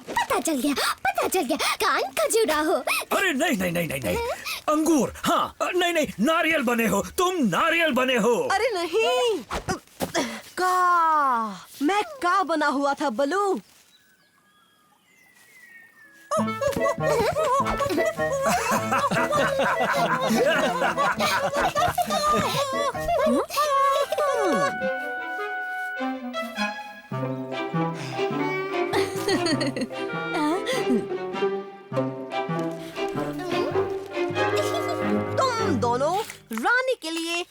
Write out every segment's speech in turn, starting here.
पता चल गया, कान खजूरा हो। अरे नहीं नहीं नहीं नहीं नहीं, अंगूर। हाँ नहीं नहीं, नारियल बने हो तुम, नारियल बने हो। अरे नहीं, मैं बना हुआ था बलू। तुम दोनों रानी के लिए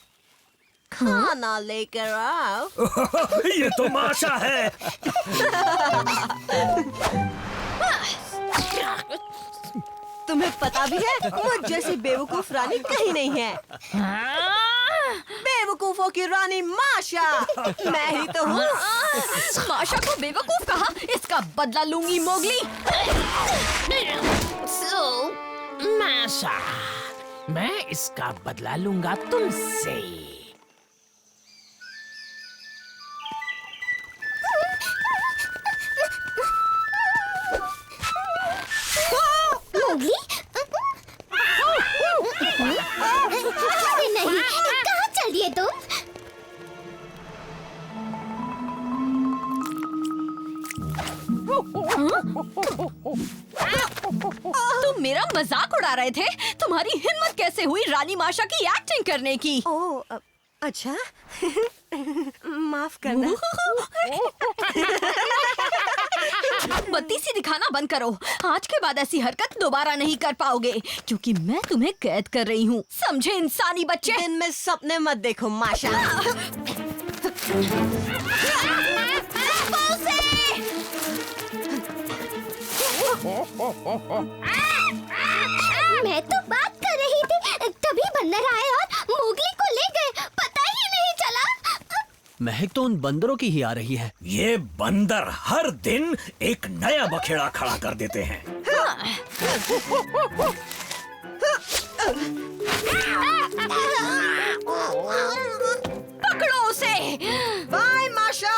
खाना लेकर आओ। ये तो माशा है। तुम्हें पता भी है, मुझ जैसी बेवकूफ रानी कहीं नहीं है। बेवकूफों की रानी माशा, मैं ही तो हूँ। माशा को बेवकूफ कहा, इसका बदला लूंगी मोगली। माशा, मैं इसका बदला लूंगा तुमसे। मोगली? अरे नहीं, कहाँ चल दिए तुम? तुम मेरा मजाक उड़ा रहे थे? तुम्हारी हिम्मत कैसे हुई रानी माशा की एक्टिंग करने की? ओह, अच्छा। माफ करना। बत्ती सी दिखाना बंद करो। आज के बाद ऐसी हरकत दोबारा नहीं कर पाओगे, क्योंकि मैं तुम्हें कैद कर रही हूँ। समझे इंसानी बच्चे? दिन में सपने मत देखो माशा। मैं तो बात कर रही थी, तभी बंदर आए और मोगली को ले गए, पता ही नहीं चला। महक तो उन बंदरों की ही आ रही है। ये बंदर हर दिन एक नया बखेड़ा खड़ा कर देते हैं। पकड़ो उसे। बाय माशा।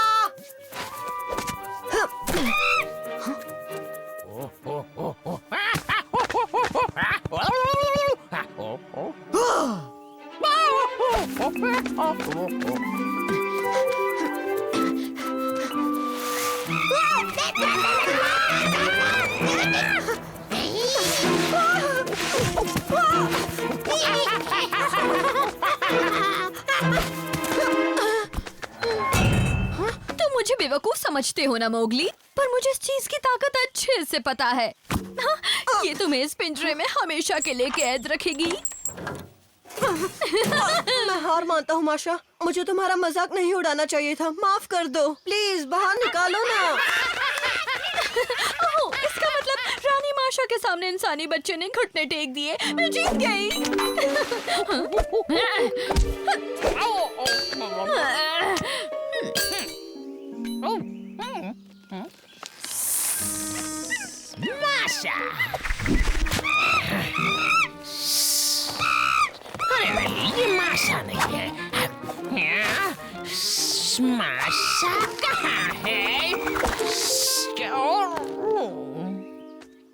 तुम मुझे बेवकूफ समझते हो ना मोगली, पर मुझे इस चीज की ताकत अच्छे से पता है। हाँ, ये तुम्हें इस पिंजरे में हमेशा के लिए कैद रखेगी। मैं हार मानता हूँ माशा, मुझे तुम्हारा मजाक नहीं उड़ाना चाहिए था। माफ कर दो, प्लीज बाहर निकालो ना। ओह, इसका मतलब रानी माशा के सामने इंसानी बच्चे ने घुटने टेक दिए। मैं जीत गई। माशा, अरे नहीं, ये माशा नहीं है। माशा कहाँ है?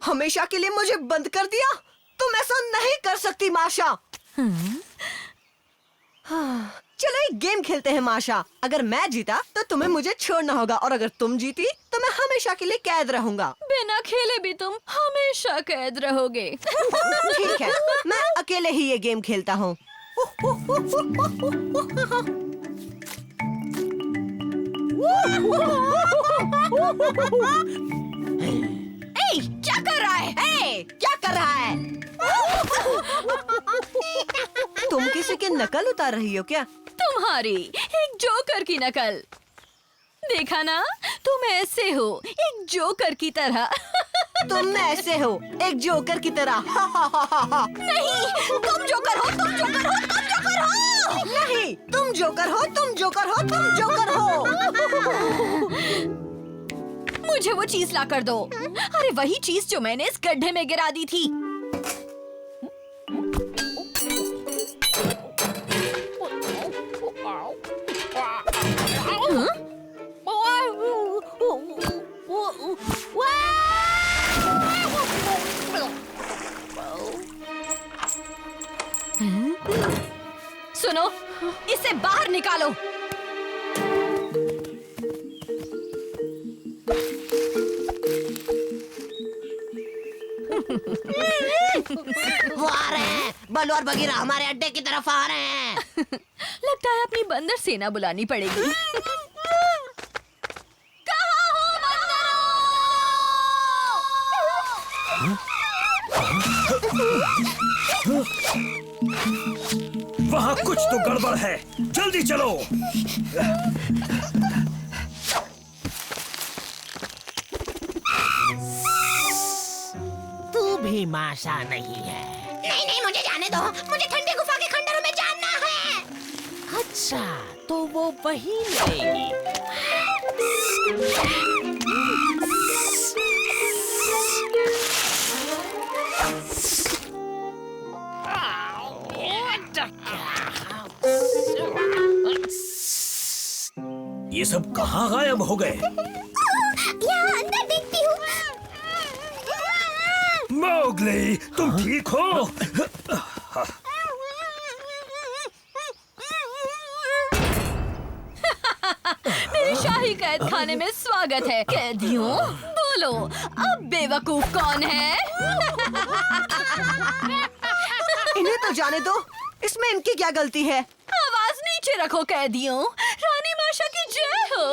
हमेशा के लिए मुझे बंद कर दिया? तुम ऐसा नहीं कर सकती माशा। चलो एक गेम खेलते हैं माशा। अगर मैं जीता तो तुम्हें मुझे छोड़ना होगा, और अगर तुम जीती तो मैं हमेशा के लिए कैद रहूंगा। बिना खेले भी तुम हमेशा कैद रहोगे। ठीक है, मैं अकेले ही ये गेम खेलता हूँ। ए, क्या कर रहा है? क्या कर रहा है? तुम किसी की नकल उतार रही हो क्या? तुम्हारी एक जोकर की नकल। देखा ना, तुम ऐसे हो, एक जोकर की तरह। तुम ऐसे हो, एक जोकर की तरह। नहीं, तुम जोकर हो, तुम जोकर हो, तुम जोकर हो। नहीं, तुम जोकर हो, तुम जोकर हो, तुम जोकर हो। मुझे वो चीज ला कर दो। अरे वही चीज जो मैंने इस गड्ढे में गिरा दी थी। सुनो, इसे बाहर निकालो। वो आ रहे हैं, बलू और बगीरा हमारे अड्डे की तरफ आ रहे हैं। लगता है अपनी बंदर सेना बुलानी पड़ेगी। कहाँ हो बंदरों? वहाँ कुछ तो गड़बड़ है, जल्दी चलो। तू भी माशा नहीं है। नहीं नहीं, मुझे जाने दो, मुझे ठंडी गुफा के खंडरों में जानना है। अच्छा, तो वो वही रहेगी। ये सब कहाँ गायब हो गए? यहाँ अंदर देखती हूँ। मोगली, तुम ठीक हो? मेरे शाही कैद खाने में स्वागत है। कैदियों, बोलो, अब बेवकूफ कौन है? इन्हें तो जाने दो, इसमें इनकी क्या गलती है? आवाज नीचे रखो कैदियों। रानी माशा की जय हो।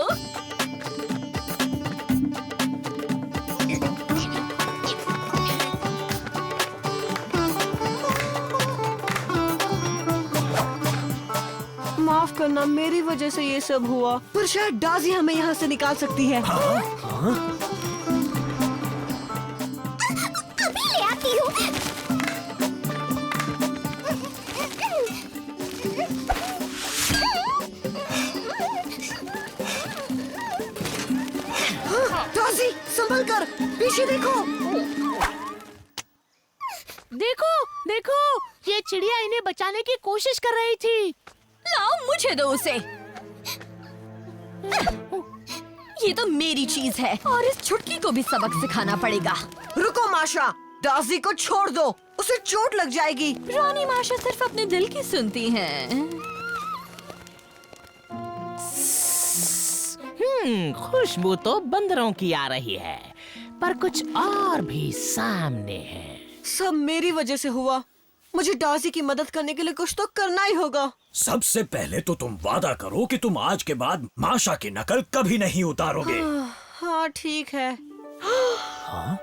माफ करना, मेरी वजह से ये सब हुआ, पर शायद डाजी हमें यहाँ से निकाल सकती है। अभी ले आती हूँ। डाजी, संभल कर, पीछे देखो। देखो देखो, ये चिड़िया इन्हें बचाने की कोशिश कर रही थी। लाओ, मुझे दो उसे। ये तो मेरी चीज है और इस छुटकी को भी सबक सिखाना पड़ेगा। रुको माशा, डाजी को छोड़ दो, उसे चोट लग जाएगी। रानी माशा सिर्फ अपने दिल की सुनती हैं। खुशबू तो बंदरों की आ रही है, पर कुछ और भी सामने है। सब मेरी वजह से हुआ। मुझे डाजी की मदद करने के लिए कुछ तो करना ही होगा। सबसे पहले तो तुम वादा करो कि तुम आज के बाद माशा की नकल कभी नहीं उतारोगे। हाँ ठीक है।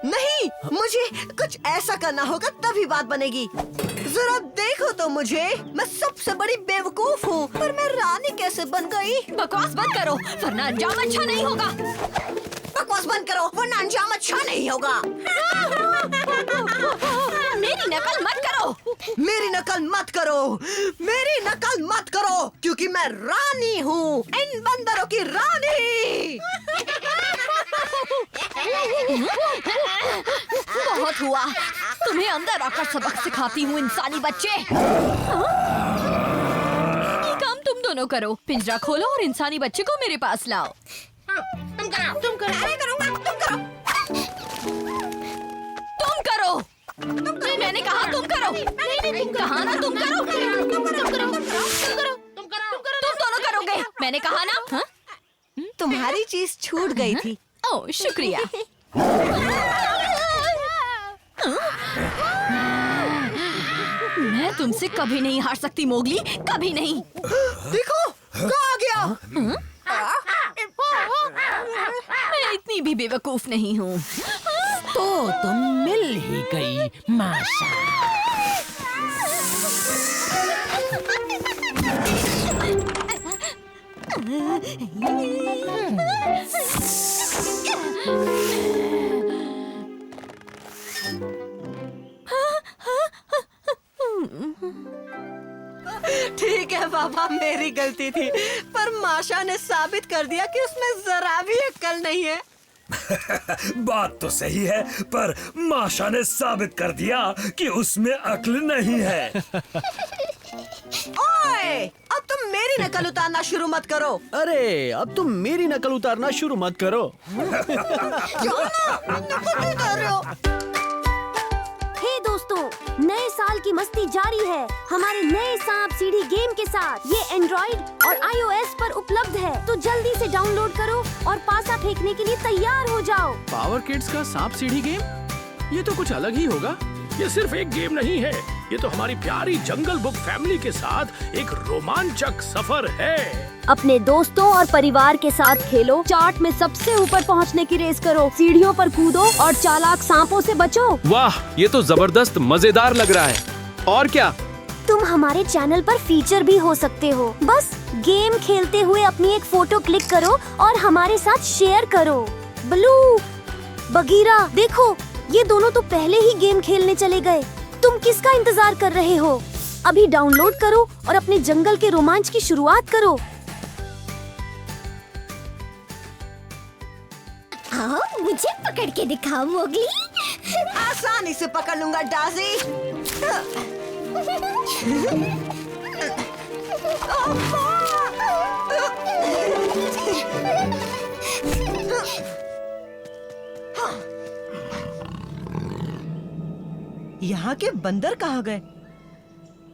नहीं, मुझे कुछ ऐसा करना होगा तभी बात बनेगी। जरा देखो तो मुझे, मैं सबसे बड़ी बेवकूफ हूँ, पर मैं रानी कैसे बन गई? बकवास बंद करो, वरना अंजाम अच्छा नहीं होगा। बकवास बंद करो, वरना अंजाम अच्छा नहीं होगा। मेरी नकल मत करो। मेरी नकल मत करो, मेरी नकल मत करो, क्योंकि मैं रानी हूँ, इन बंदरों की रानी। बहुत हुआ, तुम्हें अंदर आकर सबक सिखाती हूँ इंसानी बच्चे। ये काम तुम दोनों करो, पिंजरा खोलो और इंसानी बच्चे को मेरे पास लाओ। तुम करो। मैं करूँगा, तुम करो। तुम करो। मैंने कहा तुम करो। कहा ना तुम करो। तुम दोनों करोगे, मैंने कहा ना। हाँ? तुम्हारी चीज छूट गई थी। ओह, शुक्रिया। मैं तुमसे कभी नहीं हार सकती मोगली, कभी नहीं। देखो, कहाँ गया? मैं इतनी भी बेवकूफ नहीं हूँ। तो तुम मिल ही गई माशा। ठीक है बाबा, मेरी गलती थी, पर माशा ने साबित कर दिया कि उसमें जरा भी अक्ल नहीं है। बात तो सही है, पर माशा ने साबित कर दिया कि उसमें अक्ल नहीं है। ओए, अब तुम मेरी नकल उतारना शुरू मत करो। अरे, अब तुम मेरी नकल उतारना शुरू मत करो। क्यों ना? नकल उतार रहे हो। हे दोस्तों, नए साल की मस्ती जारी है हमारे नए सांप सीढ़ी गेम के साथ। ये एंड्रॉइड और iOS पर उपलब्ध है, तो जल्दी से डाउनलोड करो और पासा फेंकने के लिए तैयार हो जाओ। पावर किड्स का सांप सीढ़ी गेम, ये तो कुछ अलग ही होगा। ये सिर्फ एक गेम नहीं है, ये तो हमारी प्यारी जंगल बुक फैमिली के साथ एक रोमांचक सफर है। अपने दोस्तों और परिवार के साथ खेलो, चार्ट में सबसे ऊपर पहुंचने की रेस करो, सीढ़ियों पर कूदो और चालाक सांपों से बचो। वाह, ये तो जबरदस्त मजेदार लग रहा है। और क्या? तुम हमारे चैनल पर फीचर भी हो सकते हो। बस गेम खेलते हुए अपनी एक फोटो क्लिक करो और हमारे साथ शेयर करो। ब्लू, बगीरा, देखो ये दोनों तो पहले ही गेम खेलने चले गए। तुम किसका इंतजार कर रहे हो? अभी डाउनलोड करो और अपने जंगल के रोमांच की शुरुआत करो। आओ, मुझे पकड़ के दिखाओ मोगली। आसानी से पकड़ लूंगा डाजी। यहाँ के बंदर कहाँ गए?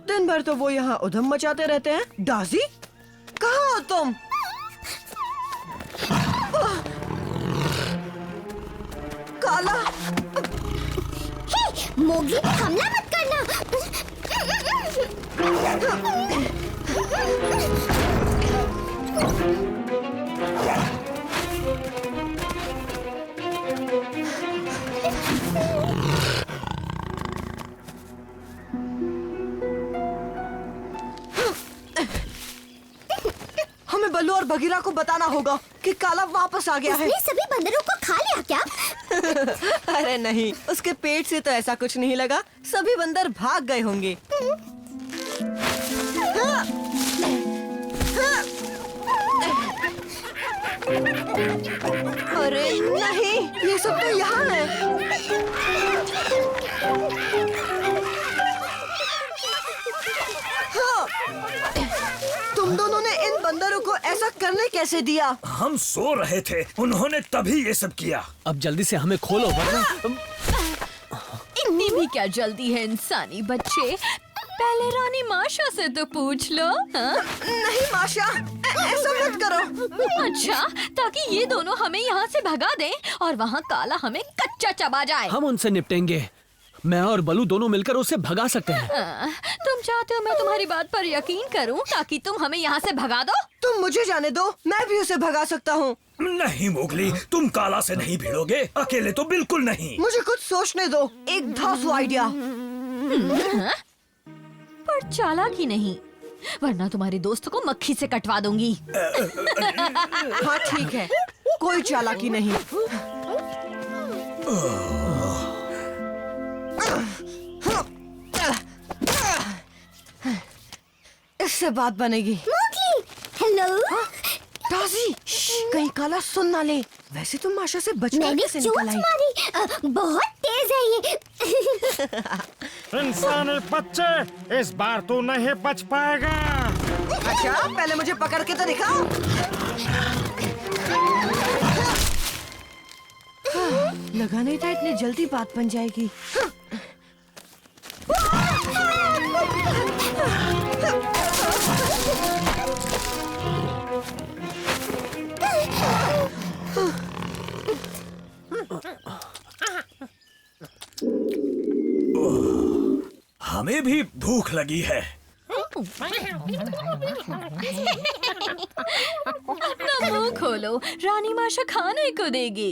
दिन भर तो वो यहाँ उधम मचाते रहते हैं। डाजी, कहाँ हो तुम? काला, मोगली पे हमला मत करना। हमें बल्लू और बगीरा को बताना होगा कि काला वापस आ गया है। उसने सभी बंदरों को खा लिया क्या? अरे नहीं, उसके पेट से तो ऐसा कुछ नहीं लगा। सभी बंदर भाग गए होंगे। अरे नहीं, ये सब तो यहाँ है। तुम दोनों ने इन बंदरों को ऐसा करने कैसे दिया? हम सो रहे थे, उन्होंने तभी ये सब किया। अब जल्दी से हमें खोलो वरना इतनी भी क्या जल्दी है इंसानी बच्चे? पहले रानी माशा से तो पूछ लो। हाँ? नहीं माशा, ऐसा मत करो। अच्छा, ताकि ये दोनों हमें यहाँ से भगा दें और वहाँ काला हमें कच्चा चबा जाए। हम उनसे निपटेंगे। मैं और बलू दोनों मिलकर उसे भगा सकते हैं। तुम चाहते हो मैं तुम्हारी बात पर यकीन करूं ताकि तुम हमें यहाँ से भगा दो? तुम मुझे जाने दो, मैं भी उसे भगा सकता हूँ। नहीं मोगली, तुम काला से नहीं भिड़ोगे, अकेले तो बिल्कुल नहीं। मुझे कुछ सोचने दो, एक धांसू आइडिया। पर चालाकी नहीं, वरना तुम्हारे दोस्त को मक्खी से कटवा दूंगी। हाँ ठीक है, कोई चालाकी नहीं। इससे बात बनेगी। Mowgli, hello. डाजी, कहीं काला सुन ना ले। वैसे तुम माशा से बचकर मैंने कैसे चोट निकल आई? मारी, बहुत तेज है ये। इंसानी बच्चे, इस बार तू नहीं बच पाएगा। अच्छा, पहले मुझे पकड़ के तो दिखाओ। लगा नहीं था इतनी जल्दी बात बन जाएगी। हमें भी भूख लगी है। अपना मुंह खोलो, रानी माशा खाने को देगी।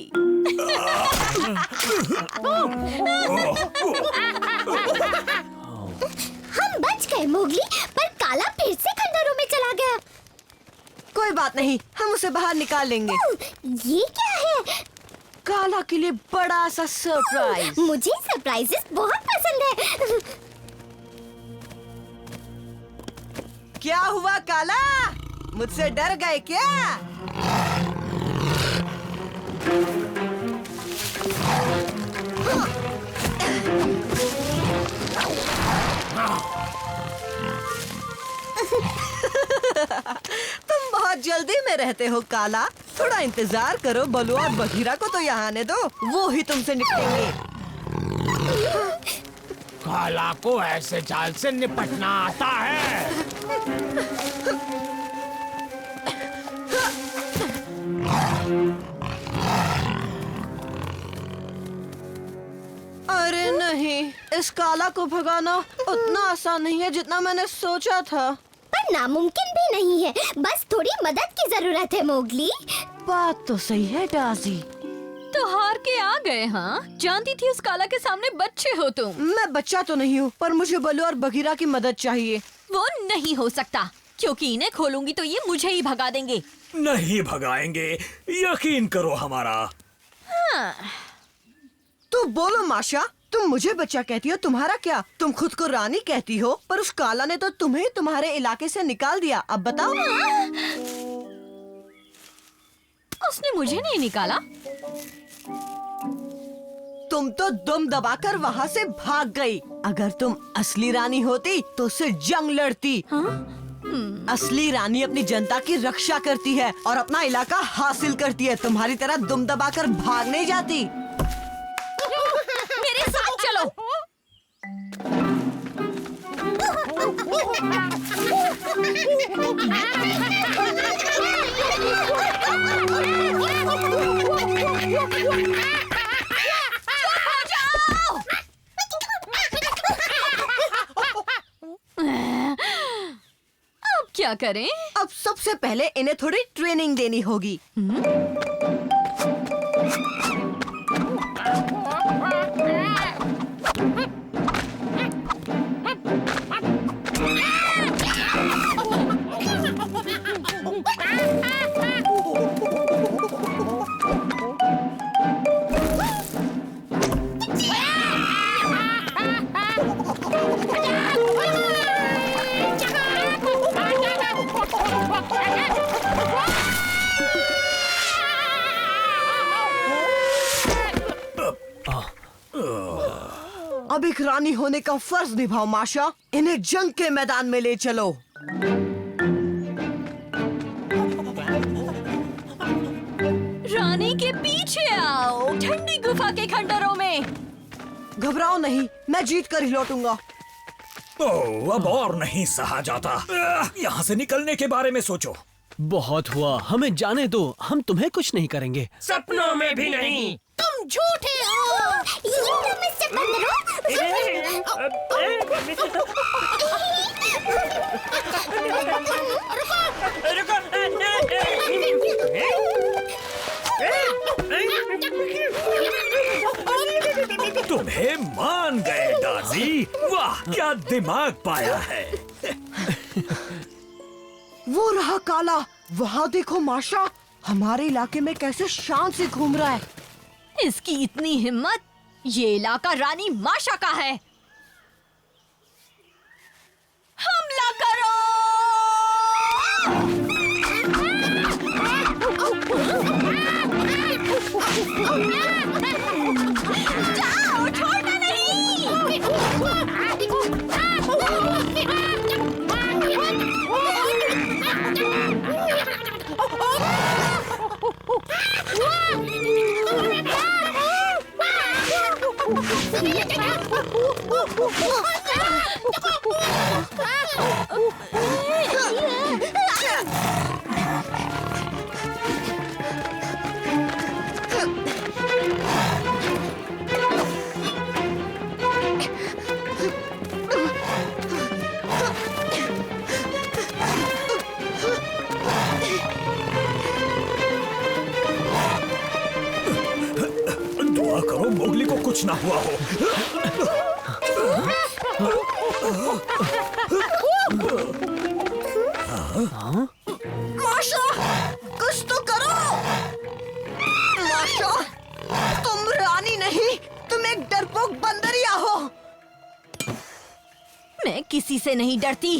हम बच गए मोगली, पर काला फिर से खंडहरों में चला गया। कोई बात नहीं, हम उसे बाहर निकाल लेंगे। ये क्या है? काला के लिए बड़ा सा सरप्राइज। मुझे सरप्राइजेस बहुत पसंद है। क्या हुआ काला? मुझसे डर गए क्या? तुम बहुत जल्दी में रहते हो काला। थोड़ा इंतजार करो, बलू और बघीरा को तो यहाँ आने दो, वो ही तुमसे निपटेंगे। काला को ऐसे चाल से निपटना आता है। अरे नहीं, इस काला को भगाना उतना आसान नहीं है जितना मैंने सोचा था। पर नामुमकिन भी नहीं है, बस थोड़ी मदद की जरूरत है मोगली। बात तो सही है डाजी। तो हार के आ गए हाँ? जानती थी उस काला के सामने बच्चे हो तुम। मैं बच्चा तो नहीं हूँ, पर मुझे बलू और बगीरा की मदद चाहिए। वो नहीं हो सकता, क्योंकि इन्हें खोलूंगी तो ये मुझे ही भगा देंगे। नहीं भगाएंगे, यकीन करो हमारा। हाँ। तो बोलो माशा, तुम मुझे बच्चा कहती हो, तुम्हारा क्या? तुम खुद को रानी कहती हो, पर उस काला ने तो तुम्हें तुम्हारे इलाके से निकाल दिया। अब बताओ। उसने मुझे नहीं निकाला। तुम तो दम दबाकर वहाँ से भाग गई। अगर तुम असली रानी होती तो उससे जंग लड़ती। असली रानी अपनी जनता की रक्षा करती है और अपना इलाका हासिल करती है। तुम्हारी तरह दुम दबाकर भाग नहीं जाती। मेरे साथ चलो। अब क्या करें? अब सबसे पहले इन्हें थोड़ी ट्रेनिंग देनी होगी। अब एक रानी होने का फर्ज निभाओ माशा। इन्हें जंग के मैदान में ले चलो। रानी के पीछे आओ, ठंडी गुफा के खंडरों में। घबराओ नहीं, मैं जीत कर ही लौटूंगा। ओह, अब और नहीं सहा जाता। यहाँ से निकलने के बारे में सोचो। बहुत हुआ, हमें जाने दो, हम तुम्हें कुछ नहीं करेंगे। सपनों में भी नहीं। तुम झूठे हो। ये प्रमिस से बंद रहो। तुम्हें मान गए डाजी। वाह, क्या दिमाग पाया है। वो रहा काला, वहाँ देखो माशा, हमारे इलाके में कैसे शान से घूम रहा है। इसकी इतनी हिम्मत, ये इलाका रानी माशा का है। हमला करो! जाओ, छोड़ना नहीं। दुआ करो मोगली को कुछ ना हुआ हो। माशा, कुछ तो करो। माशा, तुम रानी नहीं, तुम एक डरपोक बंदरिया हो। मैं किसी से नहीं डरती।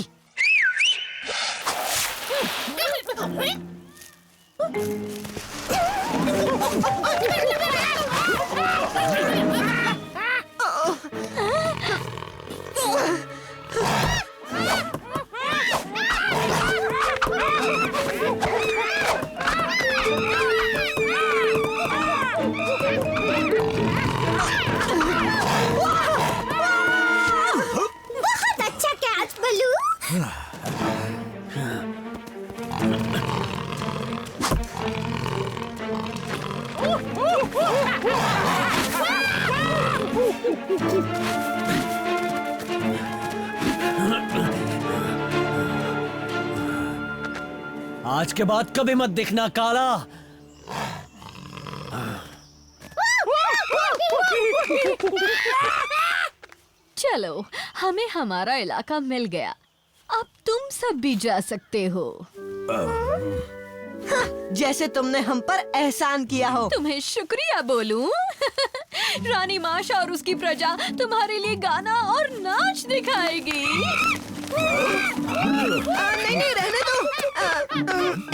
आज के बाद कभी मत दिखना काला। चलो, हमें हमारा इलाका मिल गया। अब तुम सब भी जा सकते हो। जैसे तुमने हम पर एहसान किया हो। तुम्हें शुक्रिया बोलूं? रानी माशा और उसकी प्रजा तुम्हारे लिए गाना और नाच दिखाएगी। नहीं नहीं, रहने दो।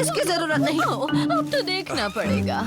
इसकी जरूरत नहीं। अब तो देखना पड़ेगा।